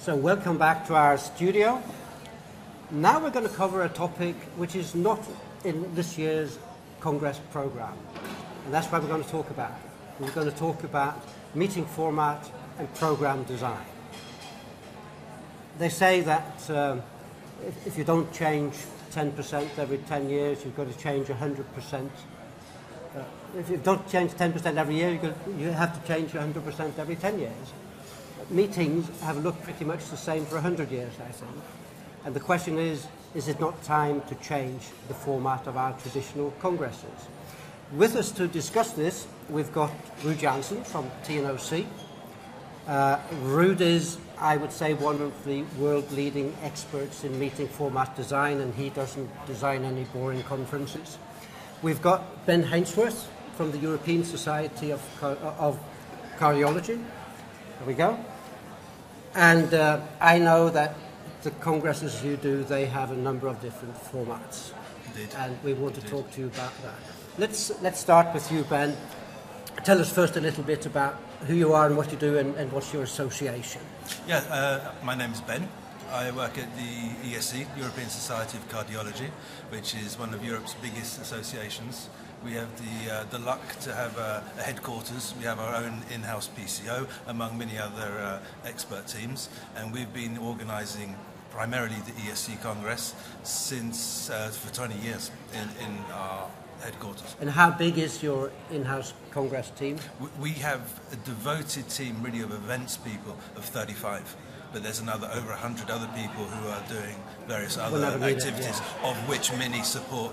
So welcome back to our studio. Now we're going to cover a topic which is not in this year's Congress program. And that's what we're going to talk about. We're going to talk about meeting format and program design. They say that if you don't change 10% every 10 years, you've got to change 100%. If you don't change 10% every year, you have to change 100% every 10 years. Meetings have looked pretty much the same for 100 years, I think. And the question is it not time to change the format of our traditional congresses? With us to discuss this, we've got Ruud Janssen from TNOC. Ruud is, I would say, one of the world-leading experts in meeting format design, and he doesn't design any boring conferences. We've got Ben Hainsworth from the European Society of Cardiology. There we go. And I know that the congresses you do, they have a number of different formats. Indeed. And we want to talk to you about that. Let's start with you, Ben. Tell us first a little bit about who you are and what you do and what's your association. Yeah, my name is Ben. I work at the ESC, European Society of Cardiology, which is one of Europe's biggest associations. We have the luck to have a headquarters. We have our own in-house PCO, among many other expert teams, and we've been organising primarily the ESC Congress since for 20 years in our headquarters. And how big is your in-house Congress team? We have a devoted team, really, of events people of 35. But there's over 100 other people who are doing various other activities, of which many support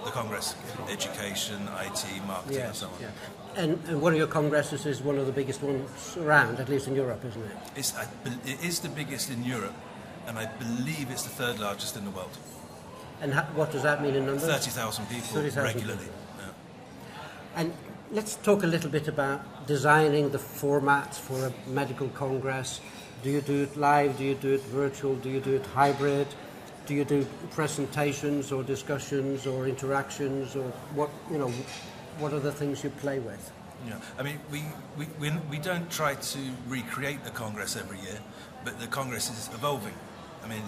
the Congress, education, IT, marketing, and so on. Yeah. And one of your congresses is one of the biggest ones around, at least in Europe, isn't it? It is the biggest in Europe, and I believe it's the third largest in the world. And what does that mean in numbers? 30,000 people regularly. Yeah. And let's talk a little bit about designing the formats for a medical congress. Do you do it live? Do you do it virtual? Do you do it hybrid? Do you do presentations or discussions or interactions, or what are the things you play with? Yeah, I mean, we don't try to recreate the Congress every year, but the Congress is evolving. I mean,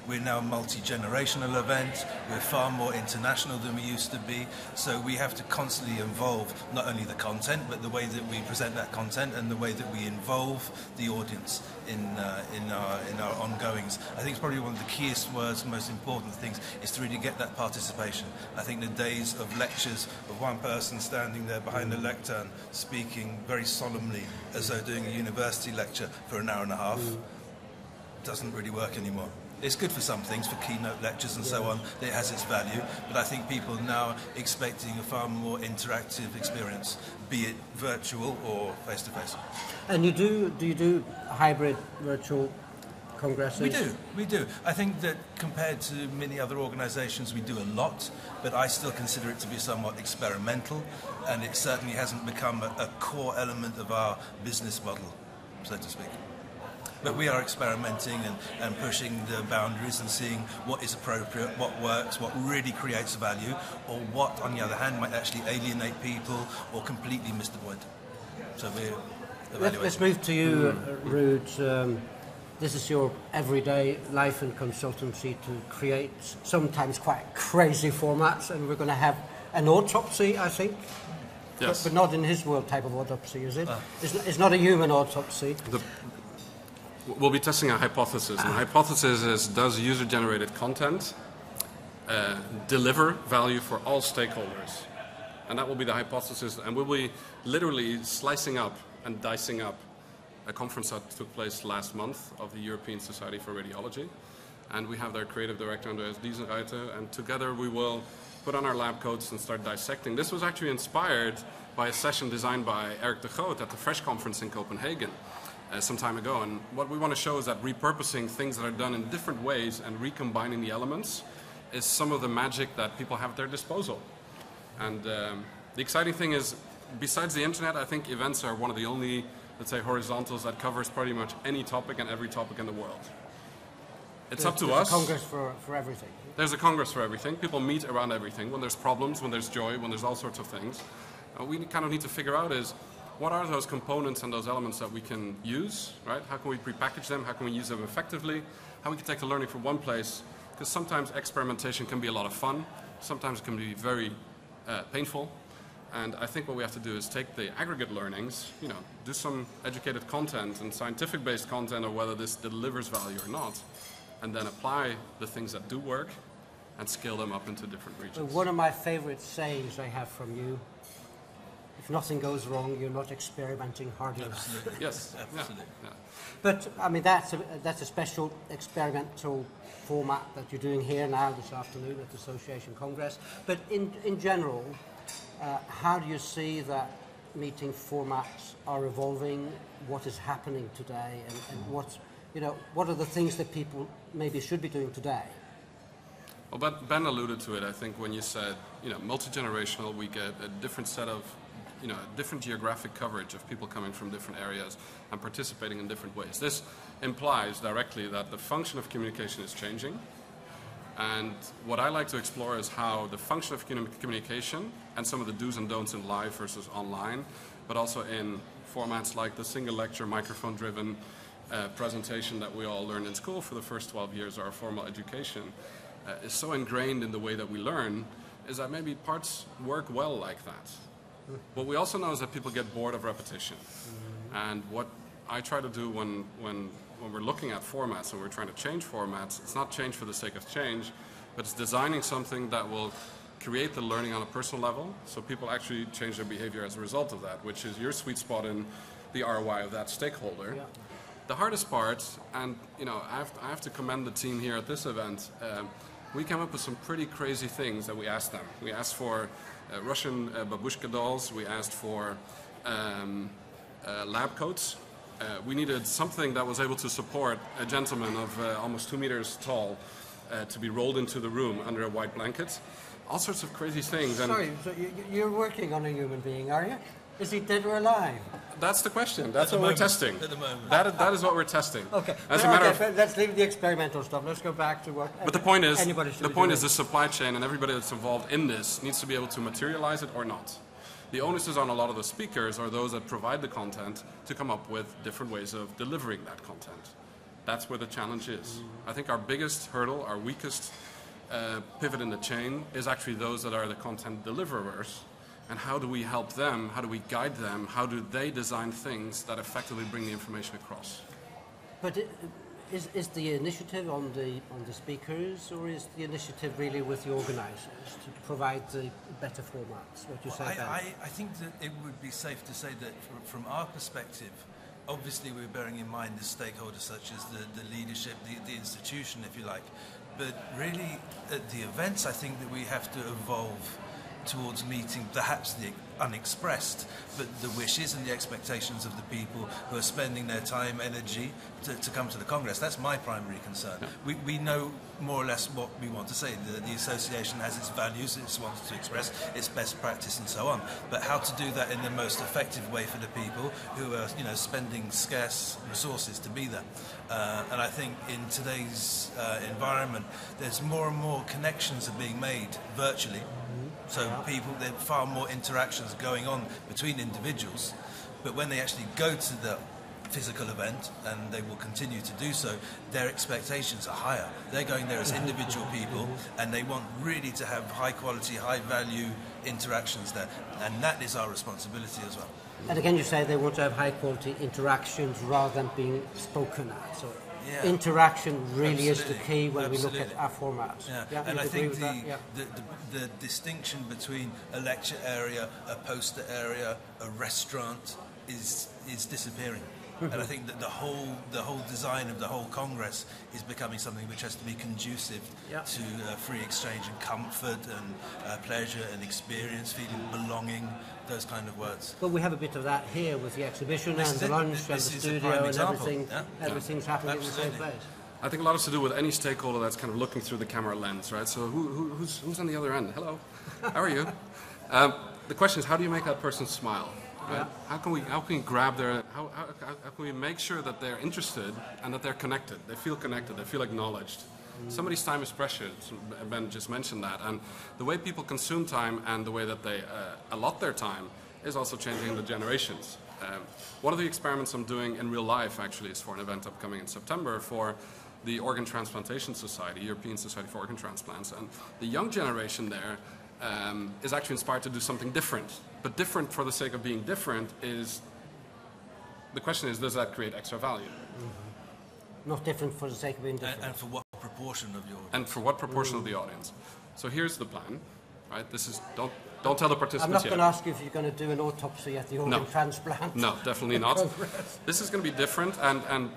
we're now a multi-generational event. We're far more international than we used to be. So we have to constantly evolve not only the content, but the way that we present that content and the way that we involve the audience in our ongoings. I think it's probably one of the keyest words, most important things, is to really get that participation. I think the days of lectures of one person standing there behind the lectern speaking very solemnly as though doing a university lecture for an hour and a half doesn't really work anymore. It's good for some things, for keynote lectures and so on. It has its value, but I think people are now expecting a far more interactive experience, be it virtual or face-to-face. And do you do hybrid virtual congresses? We do. I think that compared to many other organisations, we do a lot, but I still consider it to be somewhat experimental, and it certainly hasn't become a core element of our business model, so to speak. But we are experimenting and pushing the boundaries and seeing what is appropriate, what works, what really creates value, or what, on the other hand, might actually alienate people or completely miss the point. So we're evaluating. Let's move to you, Ruud. This is your everyday life and consultancy to create sometimes quite crazy formats, and we're going to have an autopsy, I think. Yes. But not in his world type of autopsy, is it? It's not a human autopsy. We'll be testing a hypothesis. And the hypothesis is, does user-generated content deliver value for all stakeholders? And that will be the hypothesis. And we'll be literally slicing up and dicing up a conference that took place last month of the European Society for Radiology. And we have their creative director, Andreas Diesenreiter, and together we will put on our lab coats and start dissecting. This was actually inspired by a session designed by Eric de Groot at the Fresh conference in Copenhagen. Some time ago, and what we want to show is that repurposing things that are done in different ways and recombining the elements is some of the magic that people have at their disposal. And the exciting thing is, besides the internet, I think events are one of the only, let's say, horizontals that covers pretty much any topic and every topic in the world. It's up to us. There's a congress for everything. There's a congress for everything. People meet around everything. When there's problems, when there's joy, when there's all sorts of things. What we kind of need to figure out is, what are those components and those elements that we can use, right? How can we prepackage them? How can we use them effectively? How we can take the learning from one place? Because sometimes experimentation can be a lot of fun. Sometimes it can be very painful. And I think what we have to do is take the aggregate learnings, do some educated content and scientific-based content of whether this delivers value or not, and then apply the things that do work and scale them up into different regions. One of my favorite sayings I have from you: if nothing goes wrong, you're not experimenting hard enough. Absolutely. Yes, absolutely. Yeah. But I mean, that's a special experimental format that you're doing here now this afternoon at the Association Congress. But in general, how do you see that meeting formats are evolving? What is happening today, and what are the things that people maybe should be doing today? Well, but Ben alluded to it, I think, when you said, multi-generational, we get a different set of, different geographic coverage of people coming from different areas and participating in different ways. This implies directly that the function of communication is changing. And what I like to explore is how the function of communication and some of the do's and don'ts in live versus online, but also in formats like the single lecture, microphone-driven presentation that we all learned in school for the first 12 years of our formal education, is so ingrained in the way that we learn, is that maybe parts work well like that. What we also know is that people get bored of repetition. And what I try to do when we're looking at formats and we're trying to change formats, it's not change for the sake of change, but it's designing something that will create the learning on a personal level, so people actually change their behavior as a result of that, which is your sweet spot in the ROI of that stakeholder. Yeah. The hardest part, and I have to commend the team here at this event, we came up with some pretty crazy things that we asked them. We asked for Russian babushka dolls. We asked for lab coats. We needed something that was able to support a gentleman of almost 2 meters tall to be rolled into the room under a white blanket. All sorts of crazy things. Sorry, so you're working on a human being, are you? Is he dead or alive? That's the question. That's what we're testing. At the moment. That is what we're testing. Okay. Let's leave the experimental stuff. Let's go back to what. But the point is, the supply chain and everybody that's involved in this needs to be able to materialize it or not. The onus is on a lot of the speakers or those that provide the content to come up with different ways of delivering that content. That's where the challenge is. I think our biggest hurdle, our weakest pivot in the chain is actually those that are the content deliverers. And how do we help them? How do we guide them? How do they design things that effectively bring the information across? But is the initiative on the speakers, or is the initiative really with the organisers to provide the better formats? What you say? I think that it would be safe to say that from our perspective, obviously we're bearing in mind the stakeholders such as the leadership, the institution, if you like. But really, at the events, I think that we have to evolve towards meeting perhaps the unexpressed, but the wishes and the expectations of the people who are spending their time, energy to come to the Congress. That's my primary concern. Yeah. We know more or less what we want to say. The association has its values, it wants to express its best practice and so on. But how to do that in the most effective way for the people who are spending scarce resources to be there. And I think in today's environment, there's more and more connections are being made virtually. So there are far more interactions going on between individuals, but when they actually go to the physical event, and they will continue to do so, their expectations are higher. They're going there as individual people, and they want really to have high quality, high value interactions there, and that is our responsibility as well. And again, you say they want to have high quality interactions rather than being spoken at. So interaction really is the key when we look at our formats. Yeah. And I think the distinction between a lecture area, a poster area, a restaurant is disappearing. And I think that the whole design of the whole Congress is becoming something which has to be conducive to free exchange and comfort and pleasure and experience, feeling belonging, those kind of words. Well, we have a bit of that here with the exhibition and the lunch and the studio and everything. Everything's happening in the same place. I think a lot has to do with any stakeholder that's kind of looking through the camera lens, right? So who's on the other end? Hello, how are you? The question is, how do you make that person smile? Right? How can we grab their? How can we make sure that they're interested and that they're connected? They feel connected. They feel acknowledged. Somebody's time is precious. Ben just mentioned that, and the way people consume time and the way that they allot their time is also changing the generations. One of the experiments I'm doing in real life actually is for an event upcoming in September for the Organ Transplantation Society, European Society for Organ Transplants, and the young generation there is actually inspired to do something different. But different for the sake of being different is, the question is, does that create extra value? Mm-hmm. Not different for the sake of being different. And for what proportion of your... And for what proportion of the audience? So here's the plan, right? This is, don't tell the participants yet. I'm not going to ask you if you're going to do an autopsy at the organ transplant. No, definitely not. This is going to be different, and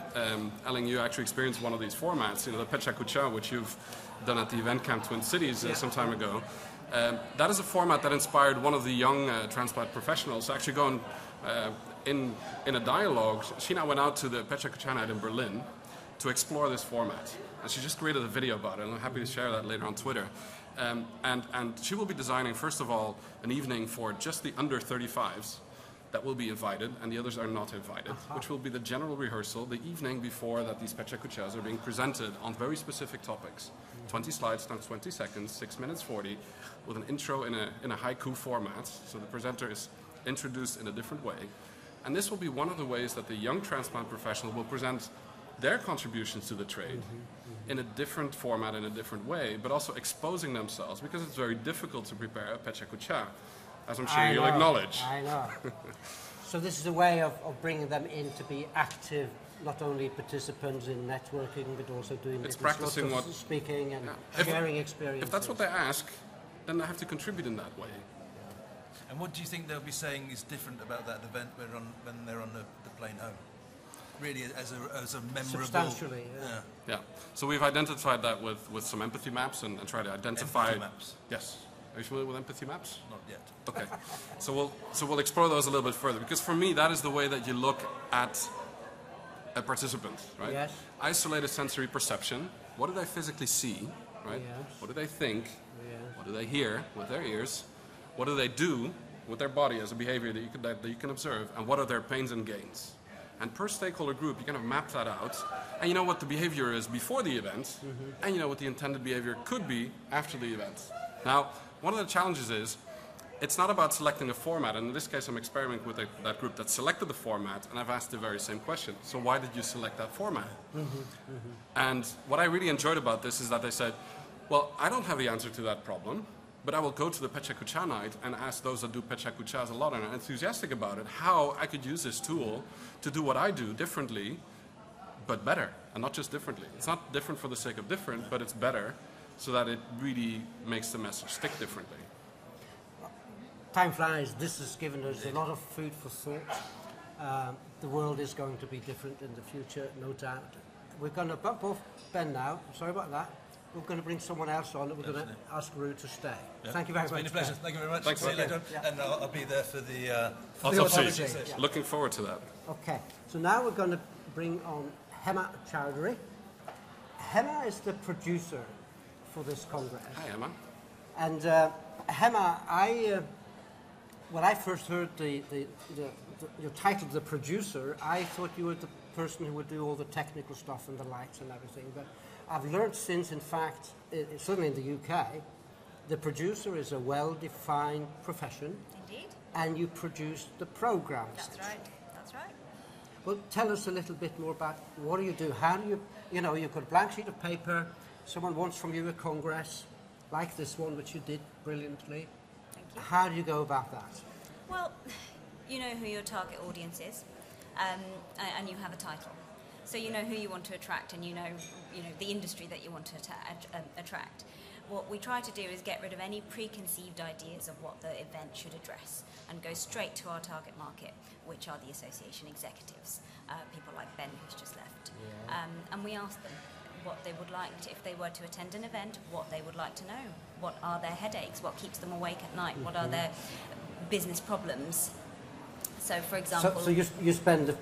Elling, you actually experienced one of these formats, you know, the Pecha Kucha, which you've done at the event camp Twin Cities some time ago. That is a format that inspired one of the young transplant professionals to actually go in a dialogue. She now went out to the Pecha Kucha night in Berlin to explore this format. And she just created a video about it, and I'm happy to share that later on Twitter. And she will be designing, first of all, an evening for just the under 35s that will be invited, and the others are not invited, which will be the general rehearsal the evening before that these Pecha Kuchas are being presented on very specific topics. 20 slides times 20 seconds, 6 minutes 40, with an intro in a haiku format, so the presenter is introduced in a different way. And this will be one of the ways that the young transplant professional will present their contributions to the trade in a different format, in a different way, but also exposing themselves, because it's very difficult to prepare a Pecha Kucha, as I'm sure you'll acknowledge. I know. So this is a way of bringing them in to be active, not only participants in networking, but also doing it's practicing what speaking and sharing experiences. If that's what they ask, then they have to contribute in that way. And what do you think they'll be saying is different about that event when they're on the plane home? Really, as a memorable... Substantially, yeah. So we've identified that with some empathy maps and try to identify... Empathy maps? Yes. Are you familiar with empathy maps? Not yet. Okay. So we'll explore those a little bit further, because for me that is the way that you look at a participant, right? Yes. Isolated sensory perception. What do they physically see, right? Yes. What do they think? Yes. What do they hear with their ears? What do they do with their body as a behavior that you can observe? And what are their pains and gains? And per stakeholder group, you kind of map that out, and you know what the behavior is before the event, and you know what the intended behavior could be after the event. Now, one of the challenges is, it's not about selecting a format, and in this case I'm experimenting with that group that selected the format, and I've asked the very same question. So why did you select that format? And what I really enjoyed about this is that they said, well, I don't have the answer to that problem, but I will go to the Pecha Kucha night and ask those that do Pecha Kuchas a lot and are enthusiastic about it, how I could use this tool to do what I do differently, but better, and not just differently. It's not different for the sake of different, but it's better, so that it really makes the message stick differently. Time flies. This has given us a lot of food for thought. The world is going to be different in the future, no doubt. We're going to both bend now. Sorry about that. We're going to bring someone else on, and we're going to ask Ruud to stay. Yeah. Thank you very much. It's been a pleasure. Thank you very much. Thanks. See you later. Yeah. And I'll be there for the autopsy. Yeah. Looking forward to that. Okay, so now we're going to bring on Hema Chowdhury. Hema is the producer for this Congress. Hi, Emma. And Hema, when I first heard your title, the producer, I thought you were the person who would do all the technical stuff and the lights and everything. But I've learned since, in fact, certainly in the UK, the producer is a well-defined profession. Indeed. And you produce the programs. That's right. That's right. Well, tell us a little bit more about what do you do? How do you've got a blank sheet of paper, someone wants from you a congress, like this one, which you did brilliantly. Thank you. How do you go about that? Well, you know who your target audience is, and you have a title. So you know who you want to attract, and you know the industry that you want to attract. What we try to do is get rid of any preconceived ideas of what the event should address and go straight to our target market, which are the association executives, people like Ben, who's just left. Yeah. And we ask them what they would like to, if they were to attend an event, what they would like to know. What are their headaches? What keeps them awake at night? What are their business problems? So, for example... So you spend a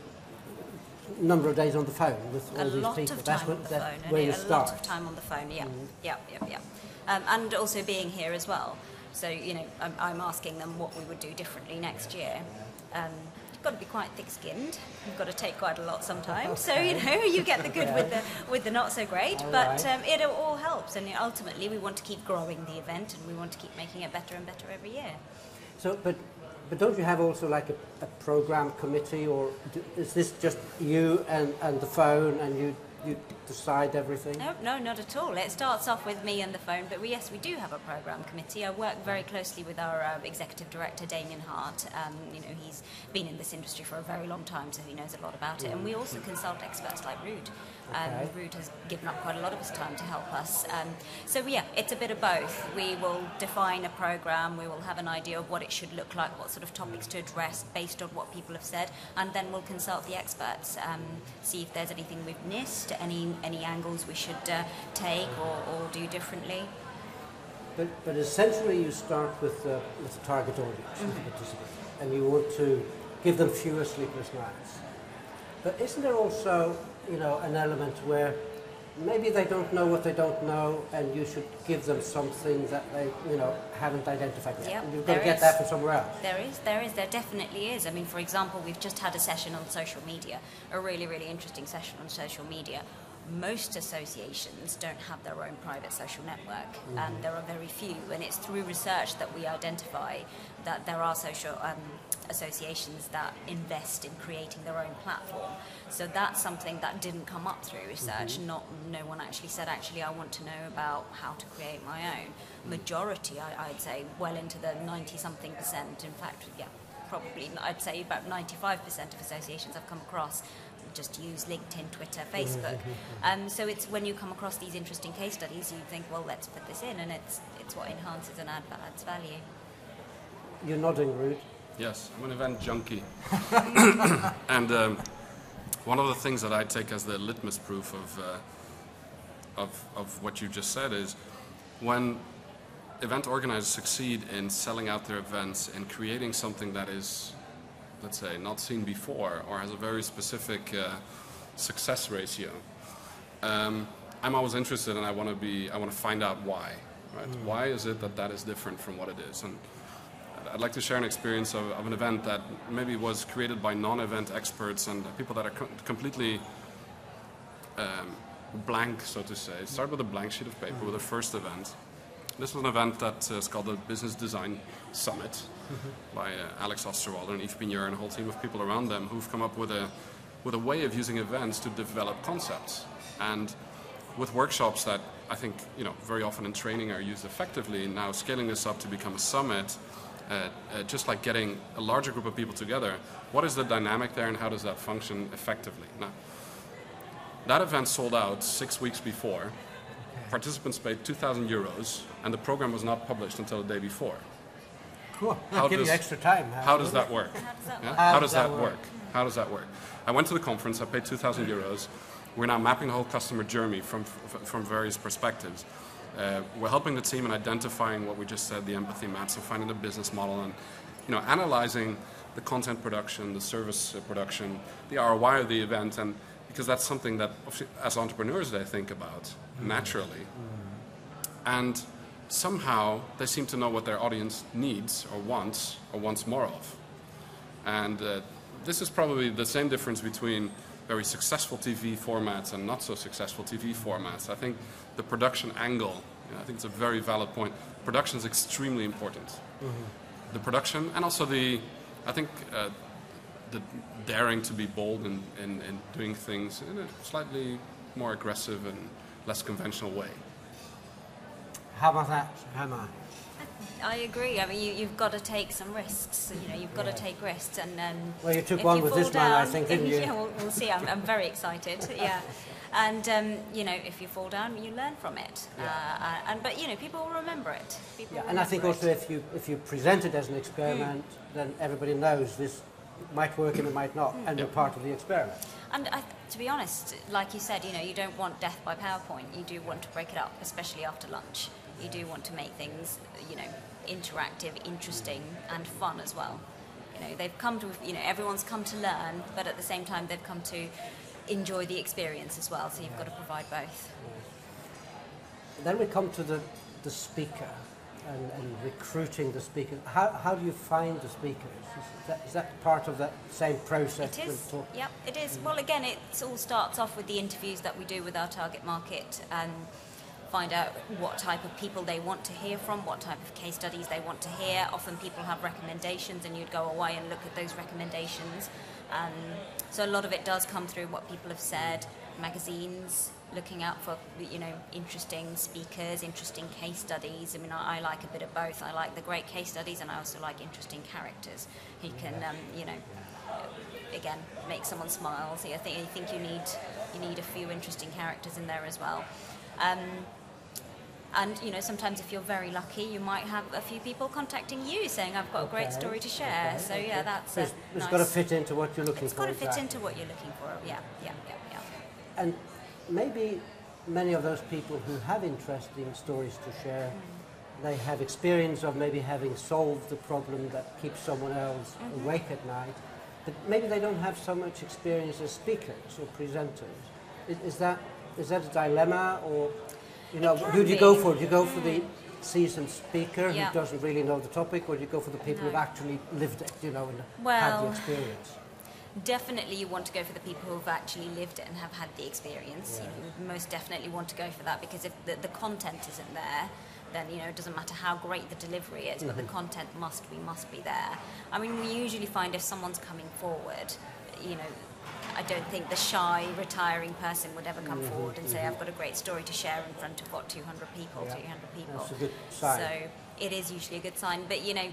number of days on the phone with all these people? A lot of time on the phone. Where you start. A lot of time on the phone, yeah. Yeah. And also being here as well. So, I'm asking them what we would do differently next year. You've got to be quite thick-skinned. You've got to take quite a lot sometimes. Okay. So, you get the good with the not so great. All but right. It all helps. And ultimately, we want to keep growing the event, and we want to keep making it better and better every year. So, but But don't you have also like a program committee, or is this just you and the phone and you decide everything? No, not at all. It starts off with me and the phone, but yes, we do have a program committee. I work very closely with our executive director, Damien Hart. He's been in this industry for a very long time, so he knows a lot about it. And we also consult experts like Ruud. Ruud has given up quite a lot of his time to help us. It's a bit of both. We will define a program, we will have an idea of what it should look like, what sort of topics to address based on what people have said, and then we'll consult the experts, see if there's anything we've missed, any angles we should take or do differently. But essentially you start with the target audience, with the participants, and you want to give them fewer sleepless nights. But isn't there also, an element where maybe they don't know what they don't know, and you should give them something that they, haven't identified yet? Yep, and you've got to get that from somewhere else. There definitely is. I mean, for example, we've just had a session on social media, a really, really interesting session on social media. Most associations don't have their own private social network, and there are very few, and it's through research that we identify that there are social associations that invest in creating their own platform. So that's something that didn't come up through research. No one actually said, I want to know about how to create my own. Majority, I'd say, well into the 90-something%. In fact, probably I'd say about 95% of associations I've come across just use LinkedIn, Twitter, Facebook. So it's when you come across these interesting case studies, you think, well, let's put this in, and it's what enhances and adds value. You're nodding, Ruud. Yes, I'm an event junkie. And one of the things that I take as the litmus proof of what you just said is when event organizers succeed in selling out their events and creating something that is, let's say, not seen before or has a very specific success ratio. I'm always interested, and I want to find out why. Right? Why is it that is different from what it is? And I'd like to share an experience of an event that maybe was created by non-event experts and people that are completely blank, so to say. Start with a blank sheet of paper with a first event. This was an event that is called the Business Design Summit by Alex Osterwalder and Yves Pigneur and a whole team of people around them who've come up with a way of using events to develop concepts. And with workshops that I think very often in training are used effectively, now scaling this up to become a summit, just like getting a larger group of people together, what is the dynamic there and how does that function effectively? Now, that event sold out 6 weeks before. Participants paid €2,000 and the program was not published until the day before. Cool. Give you extra time. How does that work? How does that work? How does that work? I went to the conference, I paid €2,000. We're now mapping the whole customer journey from various perspectives. We're helping the team in identifying what we just said, the empathy maps, and finding the business model, and analyzing the content production, the service production, the ROI of the event, and because that's something that as entrepreneurs they think about naturally. And somehow they seem to know what their audience needs or wants more of. And this is probably the same difference between very successful TV formats and not so successful TV formats. I think the production angle, I think it's a very valid point. Production is extremely important. The production and also the daring to be bold in doing things in a slightly more aggressive and less conventional way. How about that, Hema? I agree. I mean, you've got to take some risks. You've got to take risks, and well, you took one with this man, I think, didn't you? Yeah, we'll see. I'm very excited. Yeah, and if you fall down, you learn from it. But people will remember it. And I think also if you present it as an experiment, then everybody knows this might work and it might not, and you're part of the experiment. And to be honest, like you said, you don't want death by PowerPoint. You do want to break it up, especially after lunch. You do want to make things, interactive, interesting, and fun as well. They've come to, everyone's come to learn, but at the same time, they've come to enjoy the experience as well. So you've got to provide both. Then we come to the speaker and recruiting the speakers. How do you find the speakers? Is that part of that same process? It is. Yep, it is. Well, again, it all starts off with the interviews that we do with our target market. find out what type of people they want to hear from, what type of case studies they want to hear. Often people have recommendations and you'd go away and look at those recommendations. So a lot of it does come through what people have said, magazines, looking out for, you know, interesting speakers, interesting case studies. I mean, I like a bit of both. I like the great case studies and I also like interesting characters who can, you know, again, make someone smile. So I think you need a few interesting characters in there as well. And, you know, sometimes if you're very lucky, you might have a few people contacting you saying, I've got a great story to share. So, yeah, that's it's nice. got to fit into what you're looking for. It's got to fit into what you're looking for, yeah. And maybe many of those people who have interesting stories to share, they have experience of maybe having solved the problem that keeps someone else awake at night, but maybe they don't have so much experience as speakers or presenters. Is that a dilemma, or, you know, who do you go for? Do you go for the seasoned speaker who doesn't really know the topic, or do you go for the people who've actually lived it, you know, and had the experience? Definitely you want to go for the people who've actually lived it and have had the experience. Yeah. You most definitely want to go for that, because if the content isn't there, then, you know, it doesn't matter how great the delivery is, but the content must be there. I mean, we usually find if someone's coming forward, you know, I don't think the shy, retiring person would ever come forward and say, I've got a great story to share in front of, 200 people, 300 people. That's a good sign. So it is usually a good sign. But, you know,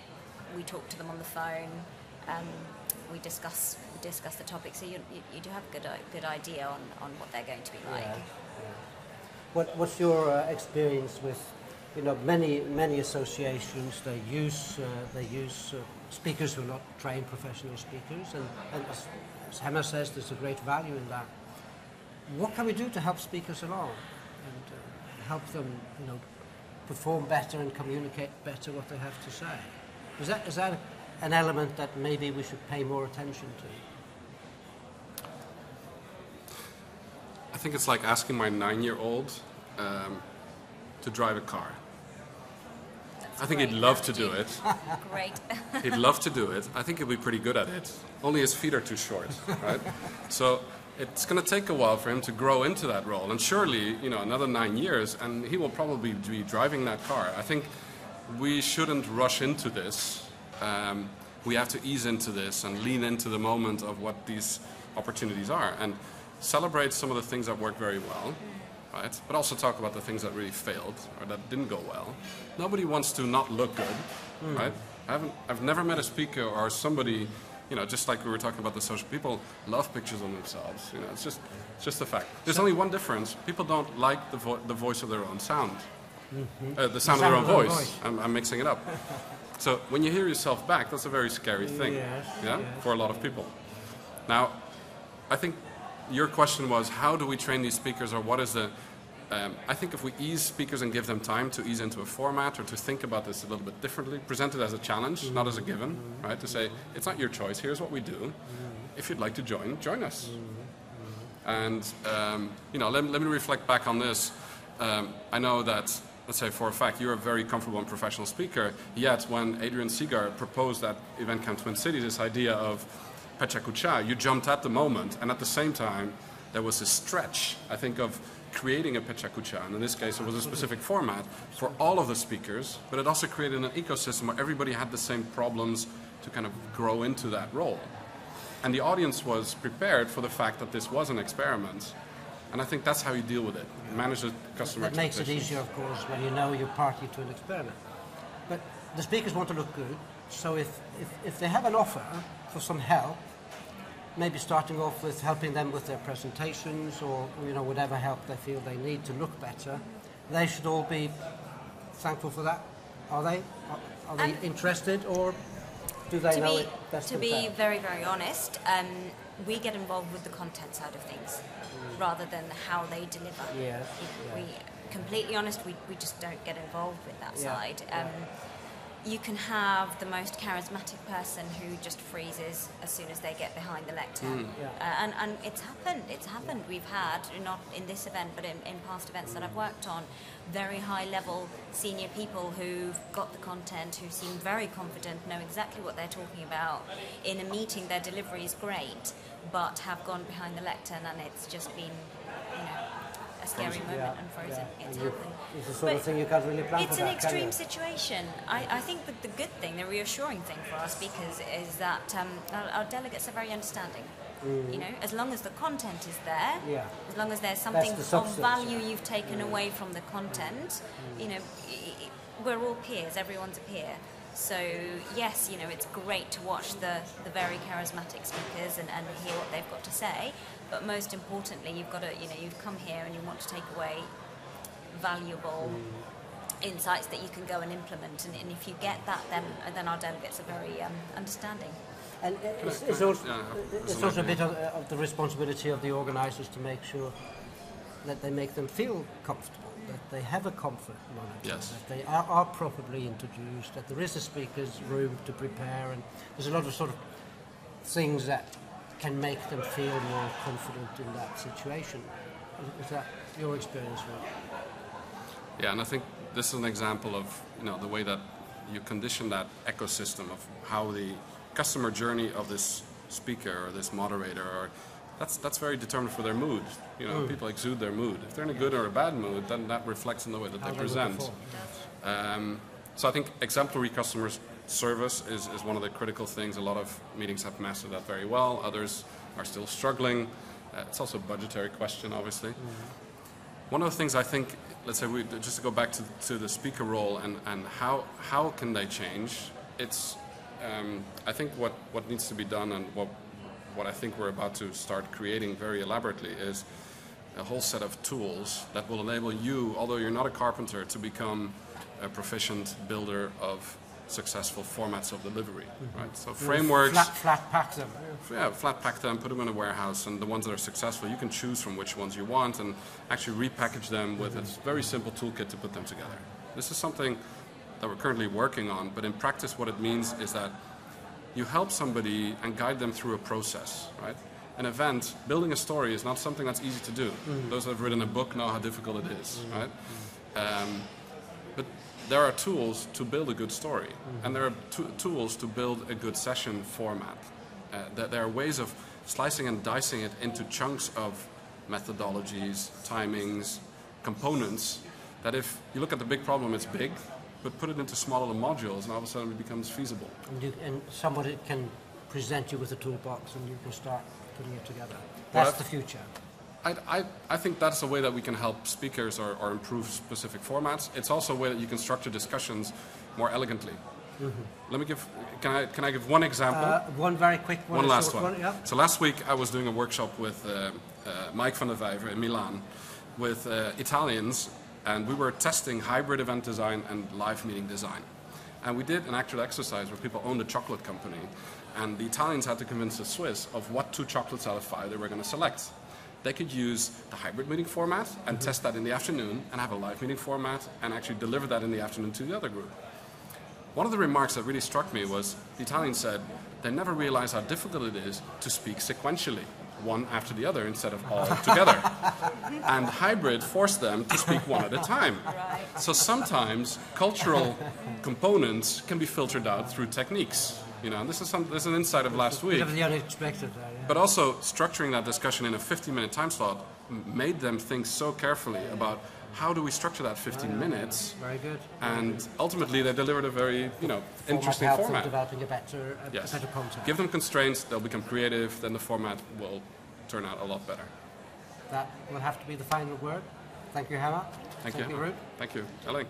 we talk to them on the phone, we discuss the topic, so you do have a good idea on what they're going to be like. What's your experience with, you know, many associations, they use speakers who are not trained professional speakers, and as Hema says, there's a great value in that. What can we do to help speakers along and help them, you know, perform better and communicate better what they have to say? Is that an element that maybe we should pay more attention to? I think it's like asking my 9-year-old to drive a car. I think he'd love to do it. Great. He'd love to do it. I think he'll be pretty good at it. Only his feet are too short, right? So it's going to take a while for him to grow into that role. And surely, you know, another 9 years, and he will probably be driving that car. I think we shouldn't rush into this. We have to ease into this and lean into the moment of what these opportunities are, and celebrate some of the things that work very well. Right? But also talk about the things that really failed or that didn't go well. Nobody wants to not look good, right? I've never met a speaker or somebody, you know, just like we were talking about the social, people love pictures of themselves. You know, it's just a fact. There's only one difference: people don't like the voice of their own sound, the sound of their own voice. I'm mixing it up. So when you hear yourself back, that's a very scary thing, for a lot of people. Now, I think your question was, how do we train these speakers, or what is the... I think if we ease speakers and give them time to ease into a format or to think about this a little bit differently, present it as a challenge, not as a given, right? To say, it's not your choice, here's what we do. If you'd like to join us. And, you know, let me reflect back on this. I know that, let's say for a fact, you're a very comfortable and professional speaker, yet when Adrian Seagar proposed at Event Camp Twin Cities this idea of Pecha Kucha, you jumped at the moment, and at the same time there was a stretch, I think, of creating a Pecha Kucha, and in this case it was a specific format for all of the speakers, but it also created an ecosystem where everybody had the same problems to kind of grow into that role. And the audience was prepared for the fact that this was an experiment, and I think that's how you deal with it, manage the customer expectations. That makes it easier, of course, when you know you're party to an experiment. But the speakers want to look good, so if they have an offer for some help, maybe starting off with helping them with their presentations, or, you know, whatever help they feel they need to look better, they should all be thankful for that. Are they? Are they interested, or do they know it best To be themselves? very, very honest, we get involved with the content side of things rather than how they deliver. Yes, We, completely honest, we just don't get involved with that side. You can have the most charismatic person who just freezes as soon as they get behind the lectern. And it's happened. We've had, not in this event, but in past events that I've worked on, very high level senior people who've got the content, who seem very confident, know exactly what they're talking about. In a meeting, their delivery is great, but have gone behind the lectern and it's just been, you know, scary moment and frozen. It's happened. It's the sort of thing you can't really plan for. It's an extreme situation. I think that the good thing, the reassuring thing for us speakers is that our delegates are very understanding. You know, as long as the content is there, as long as there's something of value you've taken away from the content, you know, we're all peers, everyone's a peer. So yes, you know, it's great to watch the very charismatic speakers and hear what they've got to say, but most importantly, you've got to, you know, you've come here and you want to take away valuable insights that you can go and implement, and if you get that, then our delegates are very understanding. And it's also a bit of the responsibility of the organisers to make sure that they make them feel comfortable, that they have a comfort monitor, that they are properly introduced, that there is a speaker's room to prepare, and there's a lot of sort of things that can make them feel more confident in that situation. Is that your experience, Ruud? Yeah, and I think this is an example of, you know, the way that you condition that ecosystem of how the customer journey of this speaker or this moderator, or that's very determined for their mood. You know, people exude their mood. If they're in a good or a bad mood, then that reflects in the way that they present. So I think exemplary customer service is one of the critical things. A lot of meetings have mastered that very well. Others are still struggling. It's also a budgetary question, obviously. One of the things I think, let's say, just to go back to the speaker role and how can they change, it's I think what needs to be done, and what I think we're about to start creating very elaborately, is a whole set of tools that will enable you, although you're not a carpenter, to become a proficient builder of successful formats of delivery, right? So frameworks, flat pack them. Yeah, flat pack them, put them in a warehouse, and the ones that are successful, you can choose from which ones you want and actually repackage them with a very simple toolkit to put them together. This is something that we're currently working on, but in practice what it means is that you help somebody and guide them through a process, right? An event, building a story is not something that's easy to do. Those that have written a book know how difficult it is, right? But there are tools to build a good story, and there are tools to build a good session format. There are ways of slicing and dicing it into chunks of methodologies, timings, components, that if you look at the big problem, it's big, but put it into smaller modules, and all of a sudden it becomes feasible. And somebody can present you with a toolbox, and you can start putting it together. That's the future. I think that's a way that we can help speakers or improve specific formats. It's also a way that you can structure discussions more elegantly. Let me give. Can I give one example? One very quick one. One last one. Yeah. So last week I was doing a workshop with Mike van der Vijver in Milan with Italians, and we were testing hybrid event design and live meeting design. And we did an actual exercise where people owned a chocolate company, and the Italians had to convince the Swiss of what 2 chocolates out of 5 they were going to select. They could use the hybrid meeting format and test that in the afternoon, and have a live meeting format and actually deliver that in the afternoon to the other group. One of the remarks that really struck me was the Italians said they never realized how difficult it is to speak sequentially, one after the other instead of all together. And hybrid forced them to speak one at a time. Right. So sometimes cultural components can be filtered out through techniques. You know, and this is an insight of last week. The unexpected, yeah. But also structuring that discussion in a 50-minute time slot made them think so carefully about how do we structure that 15 minutes. Very good. And ultimately they delivered a very, interesting format. Developing a better content. Give them constraints, they'll become creative, then the format will turn out a lot better. That will have to be the final word. Thank you, Hema. Thank you, Ruud. Thank you, Elling.